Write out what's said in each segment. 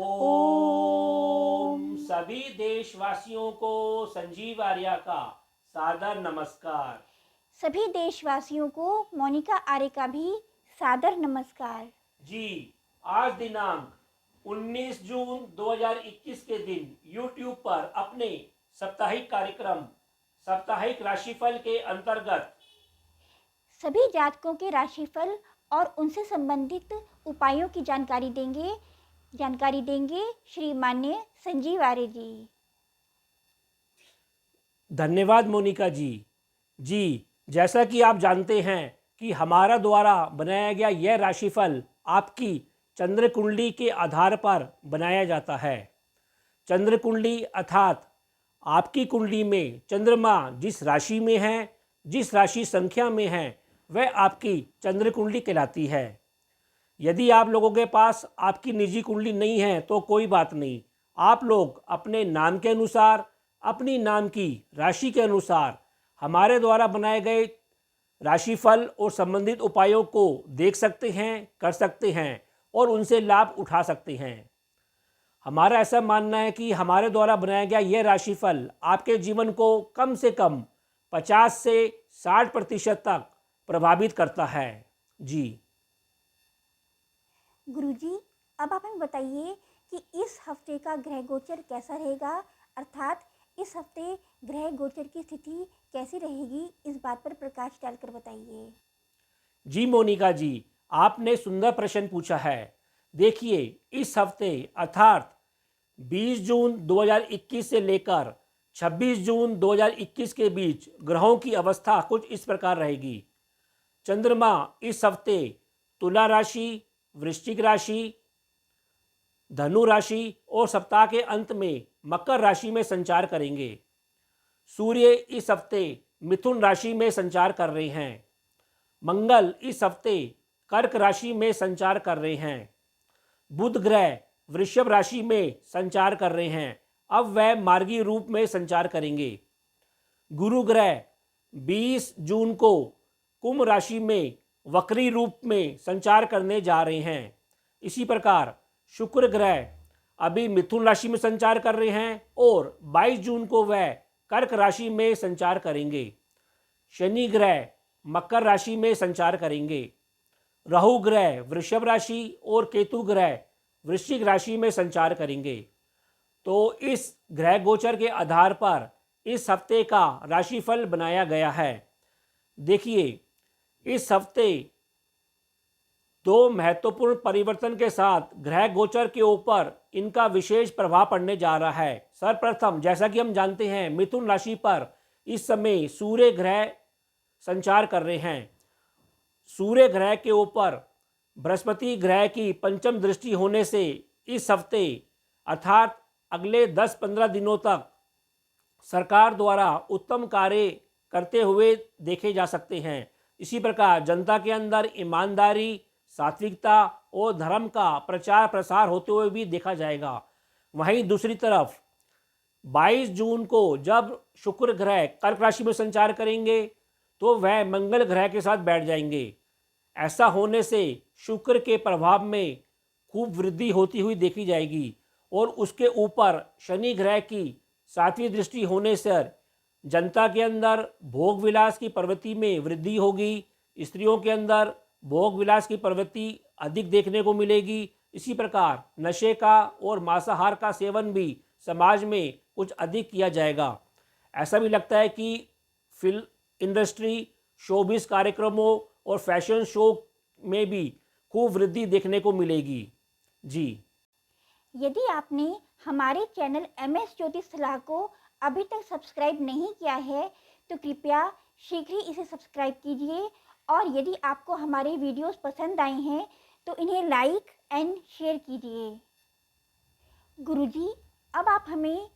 ओम सभी देशवासियों को संजीव आर्या का सादर नमस्कार। सभी देशवासियों को मोनिका आर्य का भी सादर नमस्कार। जी, आज दिनांक 19 जून 2021 के दिन YouTube पर अपने साप्ताहिक कार्यक्रम साप्ताहिक राशिफल के अंतर्गत सभी जातकों के राशिफल और उनसे संबंधित उपायों की जानकारी देंगे श्री मान्य संजीव आर्य जी। धन्यवाद मोनिका जी। जी, जैसा कि आप जानते हैं कि हमारा द्वारा बनाया गया यह राशिफल आपकी चंद्र कुंडली के आधार पर बनाया जाता है। चंद्र कुंडली अर्थात आपकी कुंडली में चंद्रमा जिस राशि में है, जिस राशि संख्या में है, वह आपकी चंद्र कुंडली कहलाती है। यदि आप लोगों के पास आपकी निजी कुंडली नहीं है तो कोई बात नहीं, आप लोग अपने नाम के अनुसार, अपनी नाम की राशि के अनुसार हमारे द्वारा बनाए गए राशिफल और संबंधित उपायों को देख सकते हैं, कर सकते हैं और उनसे लाभ उठा सकते हैं। हमारा ऐसा मानना है कि हमारे द्वारा बनाया गया यह राशिफल आपके जीवन को कम से कम 50 से 60% तक प्रभावित करता है। जी गुरुजी, अब आप हमें बताइए कि इस हफ्ते का ग्रह गोचर कैसा रहेगा, अर्थात इस हफ्ते ग्रह गोचर की स्थिति कैसी रहेगी, इस बात पर प्रकाश डालकर बताइए। जी मोनिका जी, आपने सुंदर प्रश्न पूछा है। देखिए, इस हफ्ते अर्थात 20 जून 2021 से लेकर 26 जून 2021 के बीच ग्रहों की अवस्था कुछ इस प्रकार रहेगी। चंद्रमा इस हफ्ते तुला राशि, वृश्चिक राशि, धनु राशि और सप्ताह के अंत में मकर राशि में संचार करेंगे। सूर्य इस हफ्ते मिथुन राशि में संचार कर रहे हैं। मंगल इस हफ्ते कर्क राशि में संचार कर रहे हैं। बुध ग्रह वृषभ राशि में संचार कर रहे हैं, अब वह मार्गी रूप में संचार करेंगे। गुरु ग्रह 20 जून को कुंभ राशि में वक्री रूप में संचार करने जा रहे हैं। इसी प्रकार शुक्र ग्रह अभी मिथुन राशि में संचार कर रहे हैं और 22 जून को वह कर्क राशि में संचार करेंगे। शनि ग्रह मकर राशि में संचार करेंगे। राहु ग्रह वृषभ राशि और केतु ग्रह वृश्चिक राशि में संचार करेंगे। तो इस ग्रह गोचर के आधार पर इस हफ्ते का राशिफल बनाया गया है। देखिए, इस हफ्ते दो महत्वपूर्ण परिवर्तन के साथ ग्रह गोचर के ऊपर इनका विशेष प्रभाव पड़ने जा रहा है। सर्वप्रथम, जैसा कि हम जानते हैं, मिथुन राशि पर इस समय सूर्य ग्रह संचार कर रहे हैं। सूर्य ग्रह के ऊपर बृहस्पति ग्रह की पंचम दृष्टि होने से इस हफ्ते अर्थात अगले 10-15 दिनों तक सरकार द्वारा उत्तम कार्य करते हुए देखे जा सकते हैं। इसी प्रकार जनता के अंदर ईमानदारी, सात्विकता और धर्म का प्रचार प्रसार होते हुए भी देखा जाएगा। वहीं दूसरी तरफ 22 जून को जब शुक्र ग्रह कर्क राशि में संचार करेंगे तो वह मंगल ग्रह के साथ बैठ जाएंगे। ऐसा होने से शुक्र के प्रभाव में खूब वृद्धि होती हुई देखी जाएगी और उसके ऊपर शनि ग्रह की 7वीं दृष्टि होने से जनता के अंदर भोग विलास की प्रवृत्ति में वृद्धि होगी। स्त्रियों के अंदर भोग विलास की प्रवृत्ति अधिक देखने को मिलेगी। इसी प्रकार नशे का और मांसाहार का सेवन भी समाज में कुछ अधिक किया जाएगा। ऐसा भी लगता है कि फिल्म इंडस्ट्री, शोबिस कार्यक्रमों और फैशन शो में भी खूब वृद्धि देखने को मिलेगी। जी, यदि आपने हमारे चैनल MS ज्योतिष सलाह को अभी तक सब्सक्राइब नहीं किया है तो कृपया शीघ्र ही इसे सब्सक्राइब कीजिए और यदि आपको हमारे वीडियोस पसंद आए हैं तो इन्हें लाइक एंड शेयर कीजिए। गुरुजी, अब आप हमें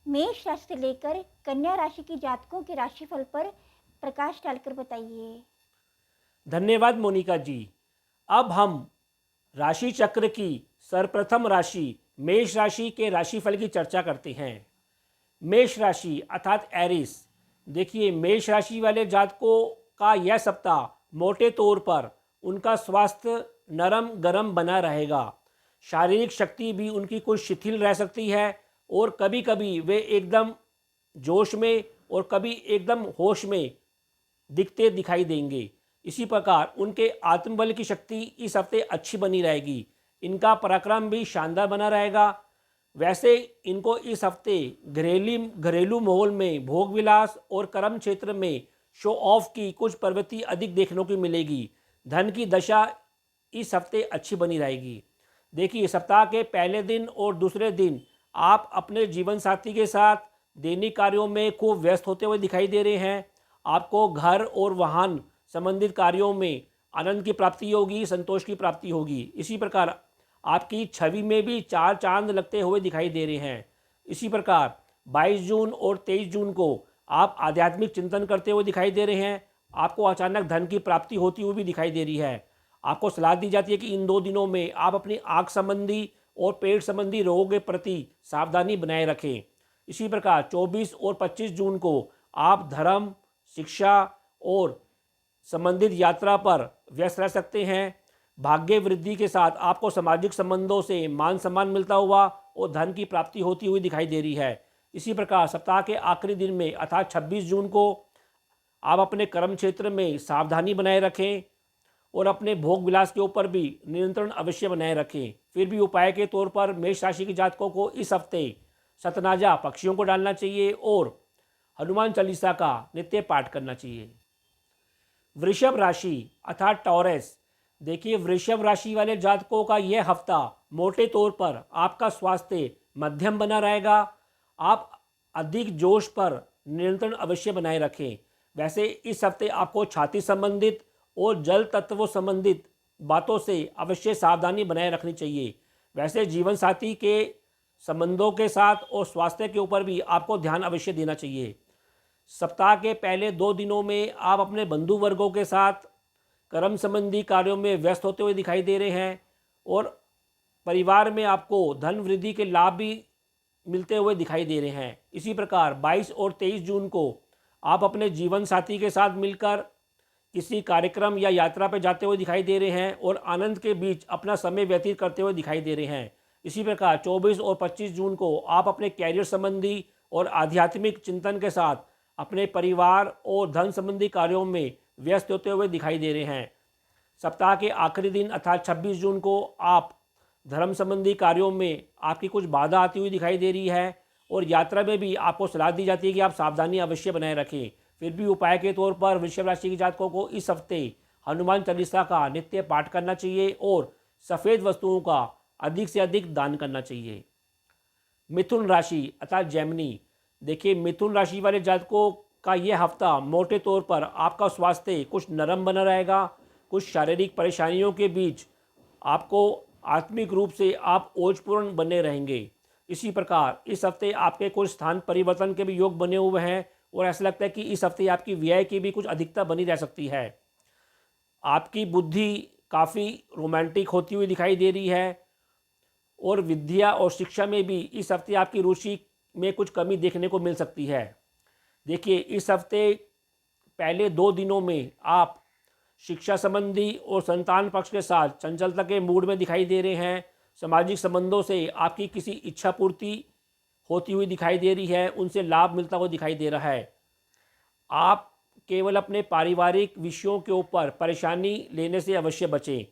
मेष राशि से लेकर कन्या राशि के जातकों के राशिफल पर प्रकाश डालकर बताइए। धन्यवाद मोनिका जी। अब हम राशि चक्र की सर्वप्रथम राशि मेष राशि के राशिफल की चर्चा करते हैं। मेष राशि अर्थात एरिस। देखिए, मेष राशि वाले जातकों का यह सप्ताह मोटे तौर पर उनका स्वास्थ्य नरम गरम बना रहेगा। शारीरिक शक्ति भी उनकी कुछ शिथिल रह सकती है और कभी कभी वे एकदम जोश में और कभी एकदम होश में दिखते दिखाई देंगे। इसी प्रकार उनके आत्मबल की शक्ति इस हफ्ते अच्छी बनी रहेगी। इनका पराक्रम भी शानदार बना रहेगा। वैसे इनको इस हफ्ते घरेलू माहौल में भोग विलास और कर्म क्षेत्र में शो ऑफ की कुछ प्रवृत्ति अधिक देखने को मिलेगी। धन की दशा इस हफ्ते अच्छी बनी रहेगी। देखिए, सप्ताह के पहले दिन और दूसरे दिन आप अपने जीवन साथी के साथ दैनिक कार्यों में खूब व्यस्त होते हुए दिखाई दे रहे हैं। आपको घर और वाहन संबंधित कार्यों में आनंद की प्राप्ति होगी, संतोष की प्राप्ति होगी। इसी प्रकार आपकी छवि में भी चार चांद लगते हुए दिखाई दे रहे हैं। इसी प्रकार 22 जून और 23 जून को आप आध्यात्मिक चिंतन करते हुए दिखाई दे रहे हैं। आपको अचानक धन की प्राप्ति होती हुई भी दिखाई दे रही है। आपको सलाह दी जाती है कि इन 2 दिनों में आप अपनी आँख संबंधी और पेट संबंधी रोगों के प्रति सावधानी बनाए रखें। इसी प्रकार 24 और 25 जून को आप धर्म, शिक्षा और संबंधित यात्रा पर व्यस्त रह सकते हैं। भाग्य वृद्धि के साथ आपको सामाजिक संबंधों से मान सम्मान मिलता हुआ और धन की प्राप्ति होती हुई दिखाई दे रही है। इसी प्रकार सप्ताह के आखिरी दिन में अर्थात 26 जून को आप अपने कर्म क्षेत्र में सावधानी बनाए रखें और अपने भोग विलास के ऊपर भी नियंत्रण अवश्य बनाए रखें। फिर भी उपाय के तौर पर मेष राशि के जातकों को इस हफ्ते सतनाजा पक्षियों को डालना चाहिए और हनुमान चालीसा का नित्य पाठ करना चाहिए। वृषभ राशि अर्थात टॉरस, देखिए वृषभ राशि वाले जातकों का यह हफ्ता मोटे तौर पर आपका स्वास्थ्य मध्यम बना रहेगा। आप अधिक जोश पर नियंत्रण अवश्य बनाए रखें। वैसे इस हफ्ते आपको छाती संबंधित और जल तत्वों संबंधित बातों से अवश्य सावधानी बनाए रखनी चाहिए। वैसे जीवन साथी के संबंधों के साथ और स्वास्थ्य के ऊपर भी आपको ध्यान अवश्य देना चाहिए। सप्ताह के पहले 2 दिनों में आप अपने बंधु वर्गों के साथ कर्म संबंधी कार्यों में व्यस्त होते हुए दिखाई दे रहे हैं और परिवार में आपको धन वृद्धि के लाभ भी मिलते हुए दिखाई दे रहे हैं। इसी प्रकार 22 और 23 जून को आप अपने जीवन साथी के साथ मिलकर किसी कार्यक्रम या यात्रा पर जाते हुए दिखाई दे रहे हैं और आनंद के बीच अपना समय व्यतीत करते हुए दिखाई दे रहे हैं। इसी प्रकार 24 और 25 जून को आप अपने कैरियर संबंधी और आध्यात्मिक चिंतन के साथ अपने परिवार और धन संबंधी कार्यों में व्यस्त होते हुए दिखाई दे रहे हैं। सप्ताह के आखिरी दिन अर्थात 26 जून को आप धर्म संबंधी कार्यों में आपकी कुछ बाधा आती हुई दिखाई दे रही है और यात्रा में भी आपको सलाह दी जाती है कि आप सावधानी अवश्य बनाए रखें। फिर भी उपाय के तौर पर वृषभ राशि के जातकों को इस हफ्ते हनुमान चालीसा का नित्य पाठ करना चाहिए और सफ़ेद वस्तुओं का अधिक से अधिक दान करना चाहिए। मिथुन राशि अर्थात जेमिनी, देखिए मिथुन राशि वाले जातकों का यह हफ्ता मोटे तौर पर आपका स्वास्थ्य कुछ नरम बना रहेगा। कुछ शारीरिक परेशानियों के बीच आपको आत्मिक रूप से आप ओजपूर्ण बने रहेंगे। इसी प्रकार इस हफ्ते आपके कुछ स्थान परिवर्तन के भी योग बने हुए हैं और ऐसा लगता है कि इस हफ्ते आपकी व्यय की भी कुछ अधिकता बनी रह सकती है। आपकी बुद्धि काफ़ी रोमांटिक होती हुई दिखाई दे रही है और विद्या और शिक्षा में भी इस हफ्ते आपकी रुचि में कुछ कमी देखने को मिल सकती है। देखिए इस हफ्ते पहले 2 दिनों में आप शिक्षा संबंधी और संतान पक्ष के साथ चंचलता के मूड में दिखाई दे रहे हैं। सामाजिक संबंधों से आपकी किसी इच्छा पूर्ति होती हुई दिखाई दे रही है, उनसे लाभ मिलता हुआ दिखाई दे रहा है। आप केवल अपने पारिवारिक विषयों के ऊपर परेशानी लेने से अवश्य बचें।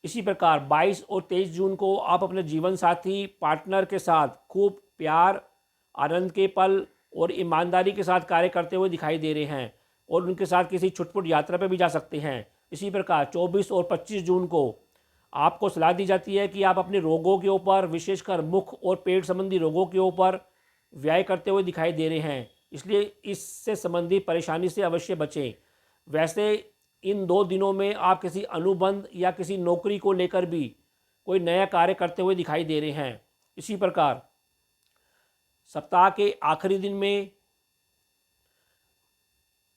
इसी प्रकार 22 और 23 जून को आप अपने जीवन साथी पार्टनर के साथ खूब प्यार, आनंद के पल और ईमानदारी के साथ कार्य करते हुए दिखाई दे रहे हैं और उनके साथ किसी छुटपुट यात्रा पर भी जा सकते हैं। इसी प्रकार 24 और 25 जून को आपको सलाह दी जाती है कि आप अपने रोगों के ऊपर, विशेषकर मुख और पेट संबंधी रोगों के ऊपर व्यय करते हुए दिखाई दे रहे हैं, इसलिए इससे संबंधी परेशानी से अवश्य बचें। वैसे इन 2 दिनों में आप किसी अनुबंध या किसी नौकरी को लेकर भी कोई नया कार्य करते हुए दिखाई दे रहे हैं। इसी प्रकार सप्ताह के आखिरी दिन में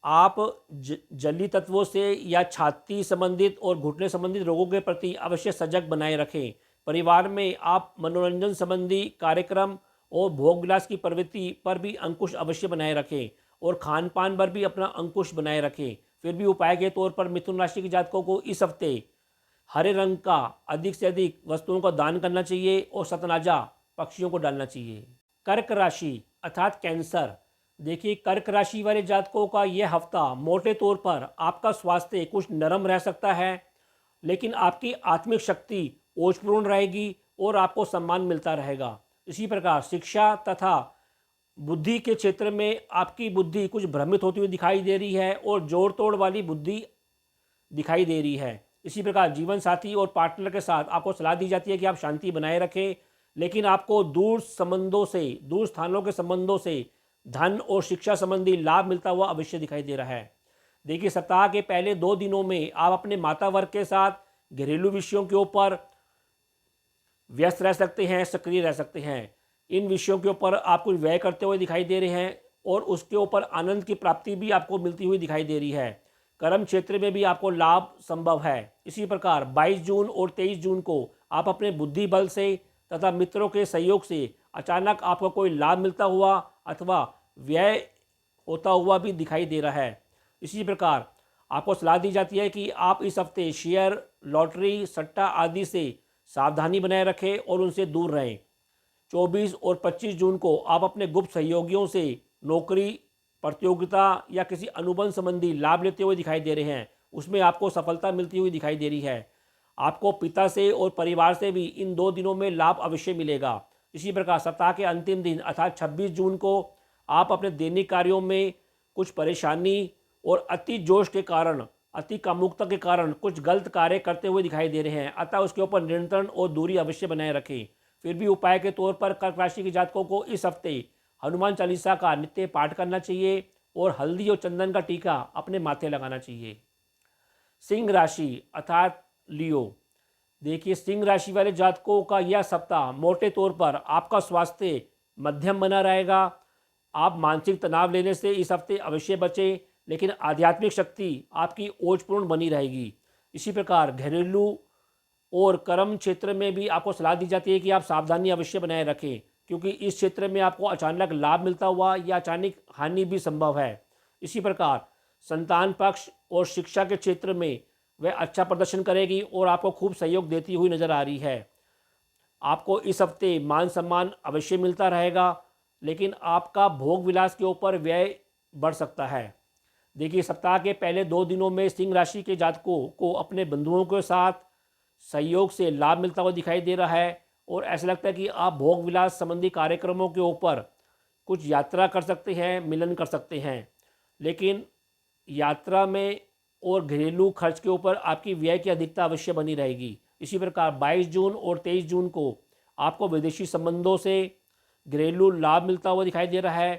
आप जलीय तत्वों से या छाती संबंधित और घुटने संबंधित रोगों के प्रति अवश्य सजग बनाए रखें। परिवार में आप मनोरंजन संबंधी कार्यक्रम और भोग विलास की प्रवृत्ति पर भी अंकुश अवश्य बनाए रखें और खान पान पर भी अपना अंकुश बनाए रखें। फिर भी उपाय के तौर पर मिथुन राशि के जातकों को इस हफ्ते हरे रंग का अधिक से अधिक वस्तुओं का दान करना चाहिए और सतनाजा पक्षियों को डालना चाहिए। कर्क राशि अर्थात कैंसर। देखिए, कर्क राशि वाले जातकों का यह हफ्ता मोटे तौर पर आपका स्वास्थ्य कुछ नरम रह सकता है, लेकिन आपकी आत्मिक शक्ति ओजपूर्ण रहेगी और आपको सम्मान मिलता रहेगा। इसी प्रकार शिक्षा तथा बुद्धि के क्षेत्र में आपकी बुद्धि कुछ भ्रमित होती हुई दिखाई दे रही है और जोड़ तोड़ वाली बुद्धि दिखाई दे रही है। इसी प्रकार जीवन साथी और पार्टनर के साथ आपको सलाह दी जाती है कि आप शांति बनाए रखें, लेकिन आपको दूर संबंधों से, दूर स्थानों के संबंधों से धन और शिक्षा संबंधी लाभ मिलता हुआ अवश्य दिखाई दे रहा है। देखिए, सप्ताह के पहले 2 दिनों में आप अपने माता वर्ग के साथ घरेलू विषयों के ऊपर व्यस्त रह सकते हैं, सक्रिय रह सकते हैं। इन विषयों के ऊपर आप कुछ व्यय करते हुए दिखाई दे रहे हैं और उसके ऊपर आनंद की प्राप्ति भी आपको मिलती हुई दिखाई दे रही है। कर्म क्षेत्र में भी आपको लाभ संभव है। इसी प्रकार 22 जून और 23 जून को आप अपने बुद्धि बल से तथा मित्रों के सहयोग से अचानक आपको कोई लाभ मिलता हुआ अथवा व्यय होता हुआ भी दिखाई दे रहा है। इसी प्रकार आपको सलाह दी जाती है कि आप इस हफ्ते शेयर, लॉटरी, सट्टा आदि से सावधानी बनाए रखें और उनसे दूर रहें। 24 और 25 जून को आप अपने गुप्त सहयोगियों से नौकरी, प्रतियोगिता या किसी अनुबंध संबंधी लाभ लेते हुए दिखाई दे रहे हैं। उसमें आपको सफलता मिलती हुई दिखाई दे रही है। आपको पिता से और परिवार से भी इन 2 दिनों में लाभ अवश्य मिलेगा। इसी प्रकार सप्ताह के अंतिम दिन अर्थात 26 जून को आप अपने दैनिक कार्यों में कुछ परेशानी और अति जोश के कारण, अति कामुकता के कारण कुछ गलत कार्य करते हुए दिखाई दे रहे हैं। अतः उसके ऊपर नियंत्रण और दूरी अवश्य बनाए रखें। फिर भी उपाय के तौर पर कर्क राशि के जातकों को इस हफ्ते हनुमान चालीसा का नित्य पाठ करना चाहिए और हल्दी और चंदन का टीका अपने माथे लगाना चाहिए। सिंह राशि अर्थात लियो। देखिए, सिंह राशि वाले जातकों का यह सप्ताह मोटे तौर पर आपका स्वास्थ्य मध्यम बना रहेगा। आप मानसिक तनाव लेने से इस हफ्ते अवश्य बचें, लेकिन आध्यात्मिक शक्ति आपकी ओजपूर्ण बनी रहेगी। इसी प्रकार घरेलू और कर्म क्षेत्र में भी आपको सलाह दी जाती है कि आप सावधानी अवश्य बनाए रखें, क्योंकि इस क्षेत्र में आपको अचानक लाभ मिलता हुआ या अचानक हानि भी संभव है। इसी प्रकार संतान पक्ष और शिक्षा के क्षेत्र में वह अच्छा प्रदर्शन करेगी और आपको खूब सहयोग देती हुई नजर आ रही है। आपको इस हफ्ते मान सम्मान अवश्य मिलता रहेगा, लेकिन आपका भोग विलास के ऊपर व्यय बढ़ सकता है। देखिए, सप्ताह के पहले 2 दिनों में सिंह राशि के जातकों को अपने बंधुओं के साथ सहयोग से लाभ मिलता हुआ दिखाई दे रहा है और ऐसा लगता है कि आप भोग विलास संबंधी कार्यक्रमों के ऊपर कुछ यात्रा कर सकते हैं, मिलन कर सकते हैं, लेकिन यात्रा में और घरेलू खर्च के ऊपर आपकी व्यय की अधिकता अवश्य बनी रहेगी। इसी प्रकार 22 जून और 23 जून को आपको विदेशी संबंधों से घरेलू लाभ मिलता हुआ दिखाई दे रहा है।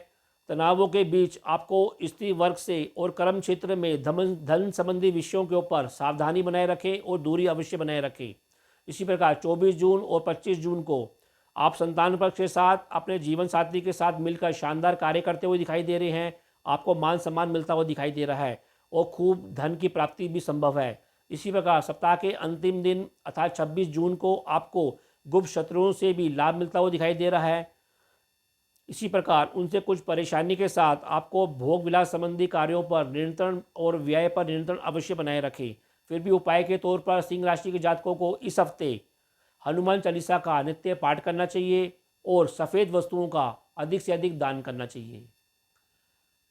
तनावों के बीच आपको स्त्री वर्ग से और कर्म क्षेत्र में धन संबंधी विषयों के ऊपर सावधानी बनाए रखें और दूरी अवश्य बनाए रखें। इसी प्रकार 24 जून और 25 जून को आप संतान पक्ष के साथ अपने जीवन साथी के साथ मिलकर शानदार कार्य करते हुए दिखाई दे रहे हैं। आपको मान सम्मान मिलता हुआ दिखाई दे रहा है और खूब धन की प्राप्ति भी संभव है। इसी प्रकार सप्ताह के अंतिम दिन अर्थात 26 जून को आपको गुप्त शत्रुओं से भी लाभ मिलता हुआ दिखाई दे रहा है। इसी प्रकार उनसे कुछ परेशानी के साथ आपको भोग विलास संबंधी कार्यों पर नियंत्रण और व्यय पर नियंत्रण अवश्य बनाए रखें। फिर भी उपाय के तौर पर सिंह राशि के जातकों को इस हफ्ते हनुमान चालीसा का नित्य पाठ करना चाहिए और सफ़ेद वस्तुओं का अधिक से अधिक दान करना चाहिए।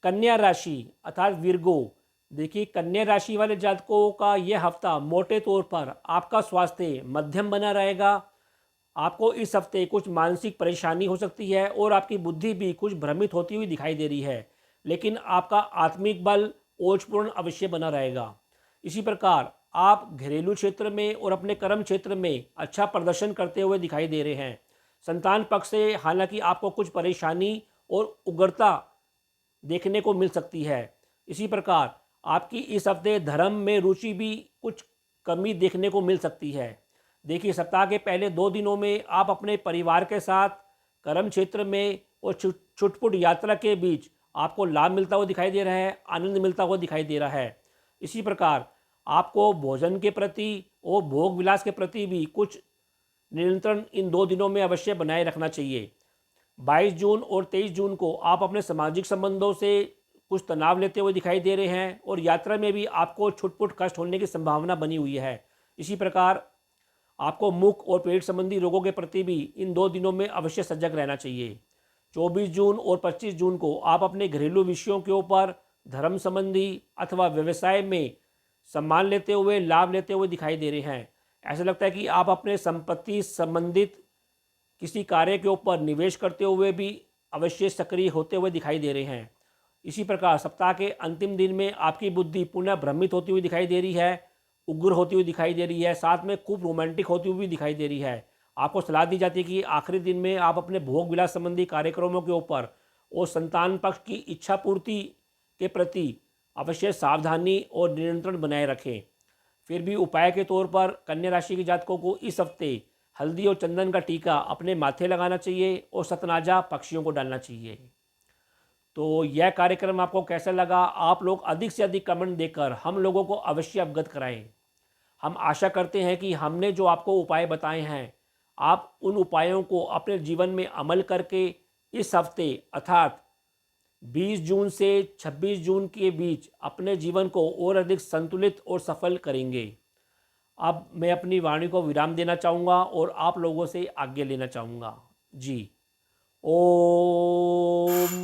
कन्या राशि अर्थात विर्गो। देखिए, कन्या राशि वाले जातकों का यह हफ्ता मोटे तौर पर आपका स्वास्थ्य मध्यम बना रहेगा। आपको इस हफ्ते कुछ मानसिक परेशानी हो सकती है और आपकी बुद्धि भी कुछ भ्रमित होती हुई दिखाई दे रही है, लेकिन आपका आत्मिक बल ओजपूर्ण अवश्य बना रहेगा। इसी प्रकार आप घरेलू क्षेत्र में और अपने कर्म क्षेत्र में अच्छा प्रदर्शन करते हुए दिखाई दे रहे हैं। संतान पक्ष से हालांकि आपको कुछ परेशानी और उग्रता देखने को मिल सकती है। इसी प्रकार आपकी इस हफ्ते धर्म में रुचि भी कुछ कमी देखने को मिल सकती है। देखिए, सप्ताह के पहले 2 दिनों में आप अपने परिवार के साथ कर्म क्षेत्र में और छुटपुट यात्रा के बीच आपको लाभ मिलता हुआ दिखाई दे रहा है, आनंद मिलता हुआ दिखाई दे रहा है। इसी प्रकार आपको भोजन के प्रति और भोग विलास के प्रति भी कुछ नियंत्रण इन 2 दिनों में अवश्य बनाए रखना चाहिए। 22 जून और 23 जून को आप अपने सामाजिक संबंधों से कुछ तनाव लेते हुए दिखाई दे रहे हैं और यात्रा में भी आपको छुटपुट कष्ट होने की संभावना बनी हुई है। इसी प्रकार आपको मुख और पेट संबंधी रोगों के प्रति भी इन 2 दिनों में अवश्य सजग रहना चाहिए। 24 जून और 25 जून को आप अपने घरेलू विषयों के ऊपर धर्म संबंधी अथवा व्यवसाय में सम्मान लेते हुए, लाभ लेते हुए दिखाई दे रहे हैं। ऐसा लगता है कि आप अपने संपत्ति संबंधित किसी कार्य के ऊपर निवेश करते हुए भी अवश्य सक्रिय होते हुए दिखाई दे रहे हैं। इसी प्रकार सप्ताह के अंतिम दिन में आपकी बुद्धि पुनः भ्रमित होती हुई दिखाई दे रही है, उग्र होती हुई दिखाई दे रही है, साथ में खूब रोमांटिक होती हुई भी दिखाई दे रही है। आपको सलाह दी जाती है कि आखिरी दिन में आप अपने भोग विलास संबंधी कार्यक्रमों के ऊपर और संतान पक्ष की इच्छा पूर्ति के प्रति अवश्य सावधानी और नियंत्रण बनाए रखें। फिर भी उपाय के तौर पर कन्या राशि के जातकों को इस हफ्ते हल्दी और चंदन का टीका अपने माथे लगाना चाहिए और सतनाजा पक्षियों को डालना चाहिए। तो यह कार्यक्रम आपको कैसा लगा? आप लोग अधिक से अधिक कमेंट देकर हम लोगों को अवश्य अवगत कराएं। हम आशा करते हैं कि हमने जो आपको उपाय बताए हैं, आप उन उपायों को अपने जीवन में अमल करके इस हफ्ते अर्थात 20 जून से 26 जून के बीच अपने जीवन को और अधिक संतुलित और सफल करेंगे। अब मैं अपनी वाणी को विराम देना चाहूँगा और आप लोगों से आज्ञा लेना चाहूँगा। जी, ओम।